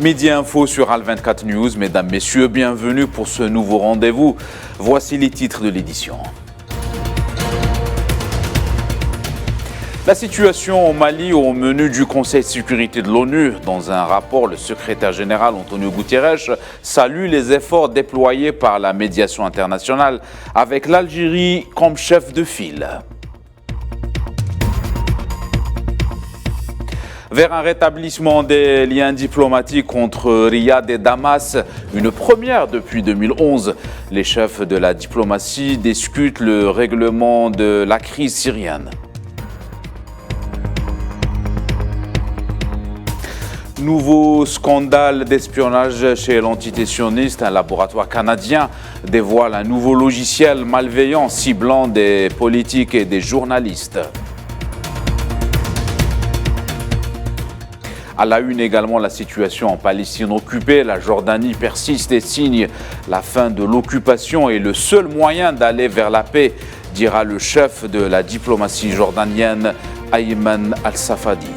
Midi Info sur Al24 News. Mesdames, Messieurs, bienvenue pour ce nouveau rendez-vous. Voici les titres de l'édition. La situation au Mali au menu du Conseil de sécurité de l'ONU. Dans un rapport, le secrétaire général Antonio Guterres salue les efforts déployés par la médiation internationale avec l'Algérie comme chef de file. Vers un rétablissement des liens diplomatiques entre Riyad et Damas, une première depuis 2011. Les chefs de la diplomatie discutent le règlement de la crise syrienne. Nouveau scandale d'espionnage chez l'entité sioniste. Un laboratoire canadien dévoile un nouveau logiciel malveillant ciblant des politiques et des journalistes. À la une également, la situation en Palestine occupée. La Jordanie persiste et signe la fin de l'occupation est le seul moyen d'aller vers la paix, dira le chef de la diplomatie jordanienne, Ayman al-Safadi.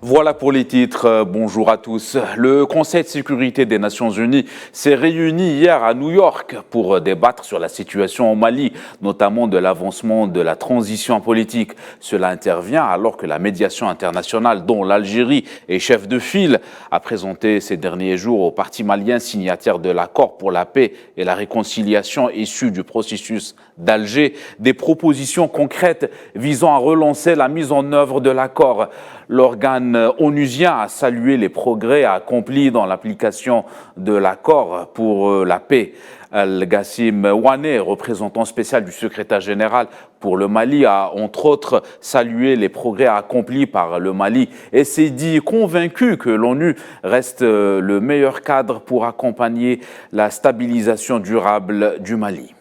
Voilà pour les titres. Bonjour à tous. Le Conseil de sécurité des Nations Unies s'est réuni hier à New York pour débattre sur la situation au Mali, notamment de l'avancement de la transition politique. Cela intervient alors que la médiation internationale, dont l'Algérie est chef de file, a présenté ces derniers jours aux partis maliens signataires de l'accord pour la paix et la réconciliation issu du processus d'Alger des propositions concrètes visant à relancer la mise en œuvre de l'accord. L'organe onusien a salué les progrès accomplis dans l'application de l'accord pour la paix. Al-Gassim Ouane, représentant spécial du secrétaire général pour le Mali, a entre autres salué les progrès accomplis par le Mali et s'est dit convaincu que l'ONU reste le meilleur cadre pour accompagner la stabilisation durable du Mali.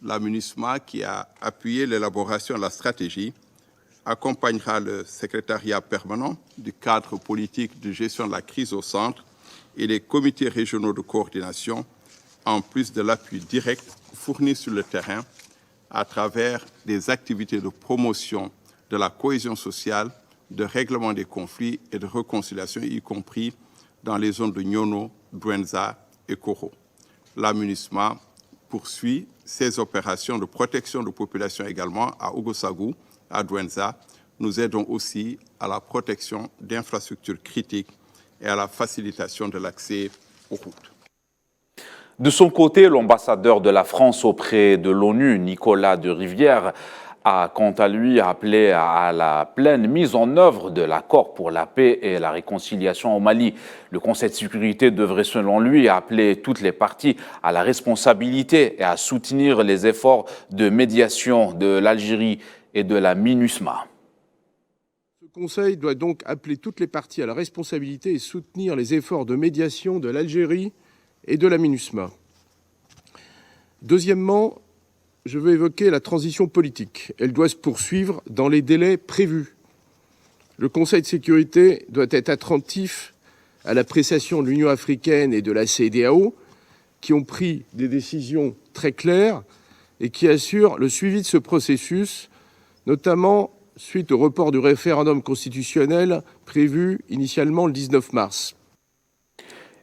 La MINUSMA, qui a appuyé l'élaboration de la stratégie, accompagnera le secrétariat permanent du cadre politique de gestion de la crise au centre et les comités régionaux de coordination, en plus de l'appui direct fourni sur le terrain à travers des activités de promotion de la cohésion sociale, de règlement des conflits et de réconciliation, y compris dans les zones de Nyono, Douenza et Koro. La MINUSMA poursuit ses opérations de protection de population également à Ogosagou, à Douenza. Nous aidons aussi à la protection d'infrastructures critiques et à la facilitation de l'accès aux routes. De son côté, l'ambassadeur de la France auprès de l'ONU, Nicolas de Rivière, a quant à lui appelé à la pleine mise en œuvre de l'accord pour la paix et la réconciliation au Mali. Le Conseil de sécurité devrait selon lui appeler toutes les parties à la responsabilité et à soutenir les efforts de médiation de l'Algérie et de la MINUSMA. Ce Conseil doit donc appeler toutes les parties à la responsabilité et soutenir les efforts de médiation de l'Algérie et de la MINUSMA. Deuxièmement, je veux évoquer la transition politique. Elle doit se poursuivre dans les délais prévus. Le Conseil de sécurité doit être attentif à l'appréciation de l'Union africaine et de la CEDEAO, qui ont pris des décisions très claires et qui assurent le suivi de ce processus, notamment suite au report du référendum constitutionnel prévu initialement le 19 mars.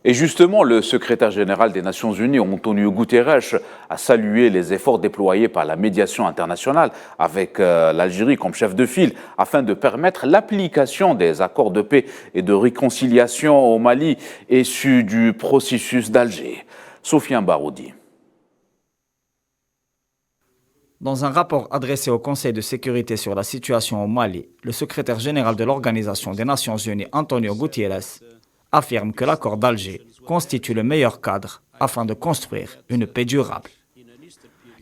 Et justement, le secrétaire général des Nations Unies, Antonio Guterres, a salué les efforts déployés par la médiation internationale avec l'Algérie comme chef de file afin de permettre l'application des accords de paix et de réconciliation au Mali issus du processus d'Alger. Sofiane Baroudi. Dans un rapport adressé au Conseil de sécurité sur la situation au Mali, le secrétaire général de l'Organisation des Nations Unies, Antonio Guterres, affirme que l'accord d'Alger constitue le meilleur cadre afin de construire une paix durable.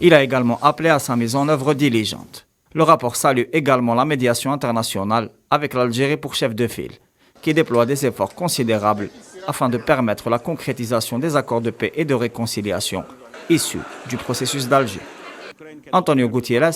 Il a également appelé à sa mise en œuvre diligente. Le rapport salue également la médiation internationale avec l'Algérie pour chef de file, qui déploie des efforts considérables afin de permettre la concrétisation des accords de paix et de réconciliation issus du processus d'Alger. Antonio Gutiérrez,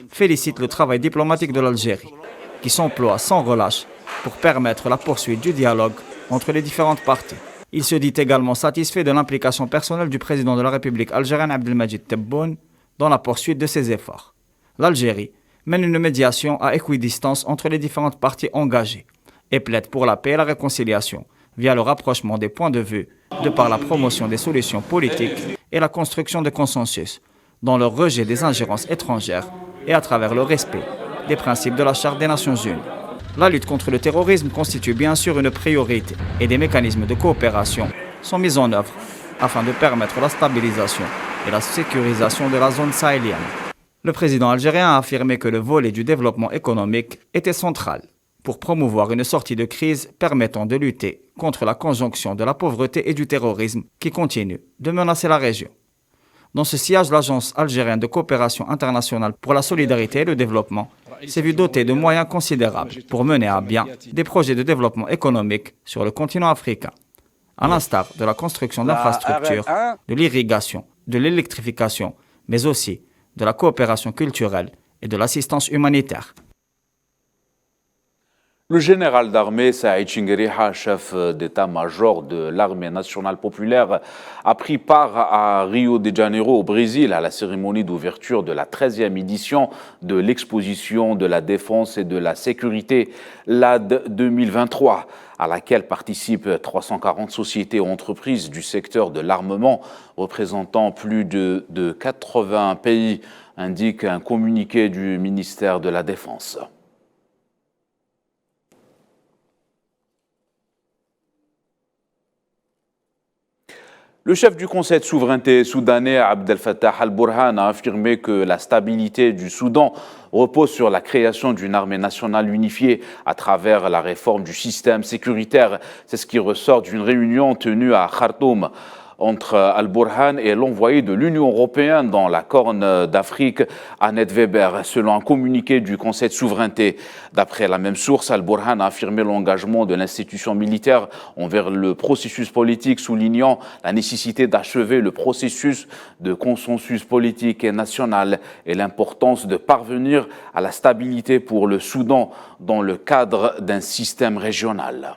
félicite le travail diplomatique de l'Algérie, qui s'emploie sans relâche pour permettre la poursuite du dialogue entre les différentes parties. Il se dit également satisfait de l'implication personnelle du président de la République algérienne Abdelmajid Tebboune dans la poursuite de ses efforts. L'Algérie mène une médiation à équidistance entre les différentes parties engagées et plaide pour la paix et la réconciliation via le rapprochement des points de vue de par la promotion des solutions politiques et la construction de consensus dans le rejet des ingérences étrangères et à travers le respect des principes de la Charte des Nations Unies. La lutte contre le terrorisme constitue bien sûr une priorité et des mécanismes de coopération sont mis en œuvre afin de permettre la stabilisation et la sécurisation de la zone sahélienne. Le président algérien a affirmé que le volet du développement économique était central pour promouvoir une sortie de crise permettant de lutter contre la conjonction de la pauvreté et du terrorisme qui continue de menacer la région. Dans ce sillage, l'Agence algérienne de coopération internationale pour la solidarité et le développement s'est vue dotée de moyens considérables pour mener à bien des projets de développement économique sur le continent africain, à l'instar de la construction d'infrastructures, de l'irrigation, de l'électrification, mais aussi de la coopération culturelle et de l'assistance humanitaire. Le général d'armée Saïd Chingueriha, chef d'état-major de l'armée nationale populaire, a pris part à Rio de Janeiro, au Brésil, à la cérémonie d'ouverture de la 13e édition de l'exposition de la défense et de la sécurité LAD 2023, à laquelle participent 340 sociétés et entreprises du secteur de l'armement, représentant plus de 80 pays, indique un communiqué du ministère de la Défense. Le chef du Conseil de souveraineté soudanais, Abdel Fattah al-Burhan, a affirmé que la stabilité du Soudan repose sur la création d'une armée nationale unifiée à travers la réforme du système sécuritaire. C'est ce qui ressort d'une réunion tenue à Khartoum entre Al-Burhan et l'envoyé de l'Union européenne dans la Corne d'Afrique, Annette Weber, selon un communiqué du Conseil de souveraineté. D'après la même source, Al-Burhan a affirmé l'engagement de l'institution militaire envers le processus politique, soulignant la nécessité d'achever le processus de consensus politique et national et l'importance de parvenir à la stabilité pour le Soudan dans le cadre d'un système régional.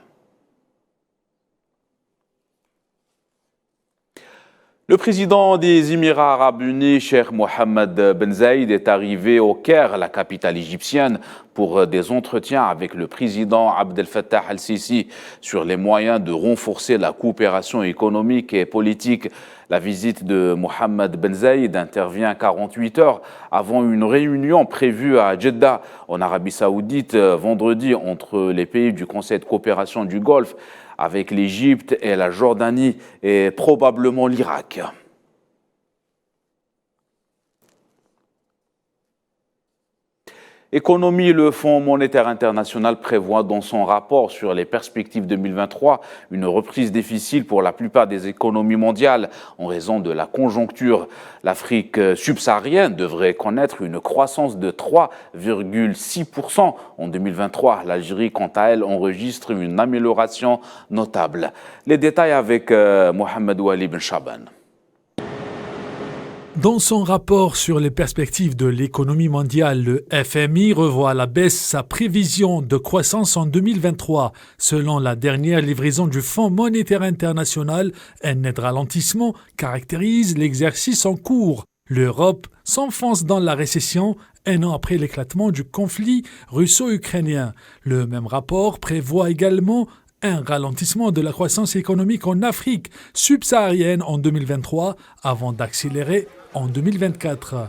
Le président des Émirats arabes unis, Cheikh Mohammed Ben Zayed, est arrivé au Caire, la capitale égyptienne, pour des entretiens avec le président Abdel Fattah al-Sisi sur les moyens de renforcer la coopération économique et politique. La visite de Mohammed Ben Zayed intervient 48 heures avant une réunion prévue à Jeddah, en Arabie Saoudite, vendredi, entre les pays du Conseil de coopération du Golfe, avec l'Égypte et la Jordanie et probablement l'Irak. Économie, le Fonds monétaire international prévoit dans son rapport sur les perspectives 2023 une reprise difficile pour la plupart des économies mondiales en raison de la conjoncture. L'Afrique subsaharienne devrait connaître une croissance de 3,6% en 2023. L'Algérie, quant à elle, enregistre une amélioration notable. Les détails avec Mohamed Ouali Ben Chaban. Dans son rapport sur les perspectives de l'économie mondiale, le FMI revoit à la baisse sa prévision de croissance en 2023. Selon la dernière livraison du Fonds monétaire international, un net ralentissement caractérise l'exercice en cours. L'Europe s'enfonce dans la récession un an après l'éclatement du conflit russo-ukrainien. Le même rapport prévoit également un ralentissement de la croissance économique en Afrique subsaharienne en 2023 avant d'accélérer en 2024.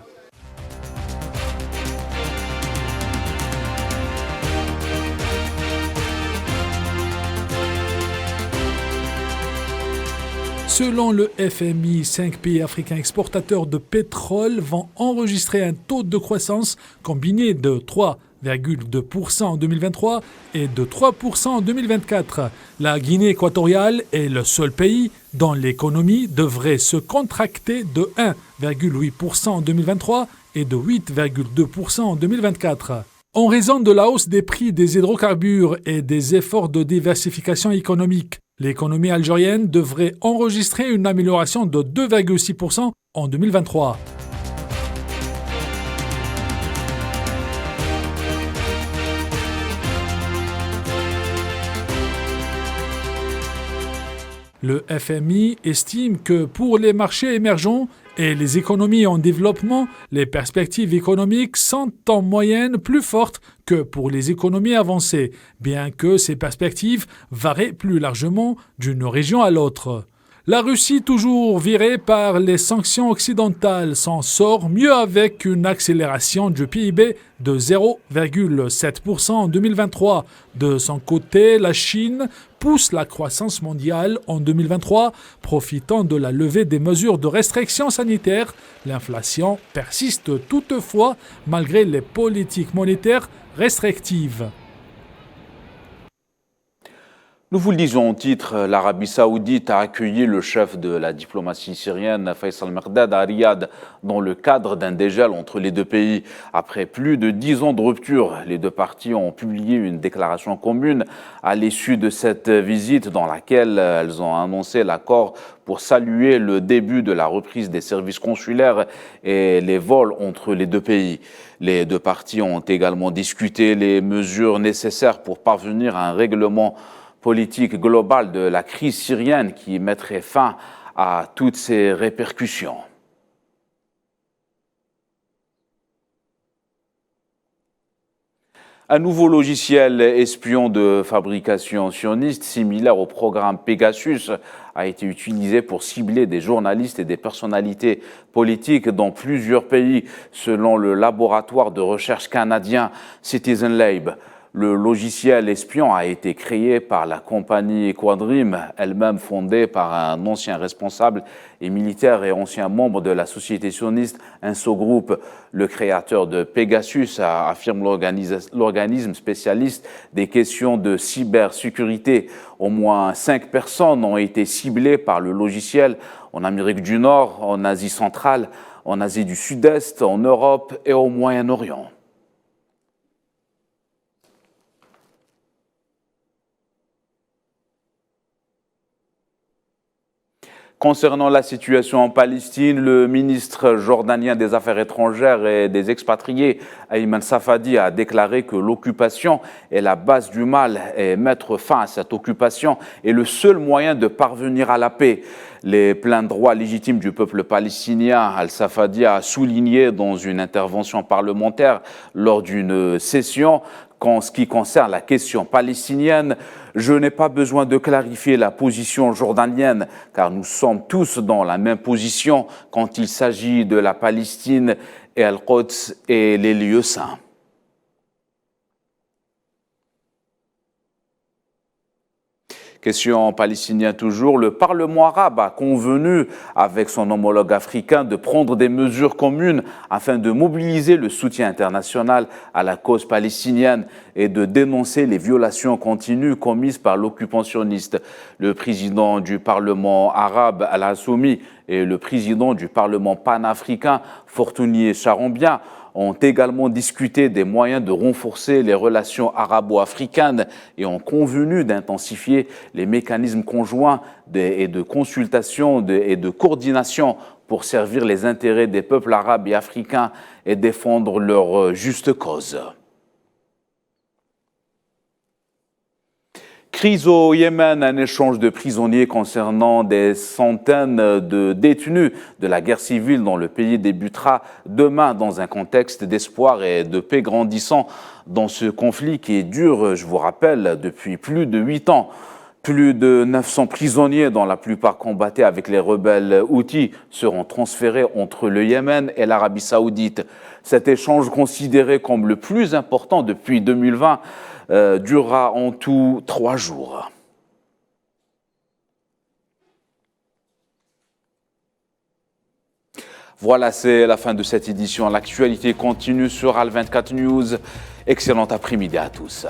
Selon le FMI, 5 pays africains exportateurs de pétrole vont enregistrer un taux de croissance combiné de 3,2% en 2023 et de 3% en 2024. La Guinée équatoriale est le seul pays dont l'économie devrait se contracter de 1,8% en 2023 et de 8,2% en 2024. En raison de la hausse des prix des hydrocarbures et des efforts de diversification économique, l'économie algérienne devrait enregistrer une amélioration de 2,6% en 2023. Le FMI estime que pour les marchés émergents et les économies en développement, les perspectives économiques sont en moyenne plus fortes que pour les économies avancées, bien que ces perspectives varient plus largement d'une région à l'autre. La Russie, toujours virée par les sanctions occidentales, s'en sort mieux avec une accélération du PIB de 0,7% en 2023. De son côté, la Chine pousse la croissance mondiale en 2023, profitant de la levée des mesures de restriction sanitaire. L'inflation persiste toutefois malgré les politiques monétaires restrictives. Nous vous le disons au titre, l'Arabie Saoudite a accueilli le chef de la diplomatie syrienne, Faisal Mekdad, à Riyad, dans le cadre d'un dégel entre les deux pays. Après plus de 10 ans de rupture, les deux parties ont publié une déclaration commune à l'issue de cette visite dans laquelle elles ont annoncé l'accord pour saluer le début de la reprise des services consulaires et les vols entre les deux pays. Les deux parties ont également discuté les mesures nécessaires pour parvenir à un règlement politique globale de la crise syrienne qui mettrait fin à toutes ces répercussions. Un nouveau logiciel espion de fabrication sioniste, similaire au programme Pegasus, a été utilisé pour cibler des journalistes et des personnalités politiques dans plusieurs pays, selon le laboratoire de recherche canadien Citizen Lab. Le logiciel espion a été créé par la compagnie Quadrim, elle-même fondée par un ancien responsable et militaire et ancien membre de la société sioniste Enso Group. Le créateur de Pegasus affirme l'organisme spécialiste des questions de cybersécurité. Au moins 5 personnes ont été ciblées par le logiciel en Amérique du Nord, en Asie centrale, en Asie du Sud-Est, en Europe et au Moyen-Orient. Concernant la situation en Palestine, le ministre jordanien des Affaires étrangères et des expatriés, Ayman Safadi, a déclaré que l'occupation est la base du mal et mettre fin à cette occupation est le seul moyen de parvenir à la paix. Les pleins droits légitimes du peuple palestinien, Al-Safadi a souligné dans une intervention parlementaire lors d'une session qu'en ce qui concerne la question palestinienne, je n'ai pas besoin de clarifier la position jordanienne, car nous sommes tous dans la même position quand il s'agit de la Palestine et Al-Quds et les lieux saints. Question palestinienne toujours, le Parlement arabe a convenu avec son homologue africain de prendre des mesures communes afin de mobiliser le soutien international à la cause palestinienne et de dénoncer les violations continues commises par l'occupant sioniste. Le président du Parlement arabe, Al-Hassoumi, et le président du Parlement panafricain, Fortuny Charambia, ont également discuté des moyens de renforcer les relations arabo-africaines et ont convenu d'intensifier les mécanismes conjoints et de consultation et de coordination pour servir les intérêts des peuples arabes et africains et défendre leur juste cause. Crise au Yémen, un échange de prisonniers concernant des centaines de détenus de la guerre civile dans le pays débutera demain dans un contexte d'espoir et de paix grandissant dans ce conflit qui dure, je vous rappelle, depuis plus de 8 ans. Plus de 900 prisonniers, dont la plupart combattaient avec les rebelles houthis, seront transférés entre le Yémen et l'Arabie saoudite. Cet échange, considéré comme le plus important depuis 2020, durera en tout 3 jours. Voilà, c'est la fin de cette édition. L'actualité continue sur Al 24 News. Excellent après-midi à tous.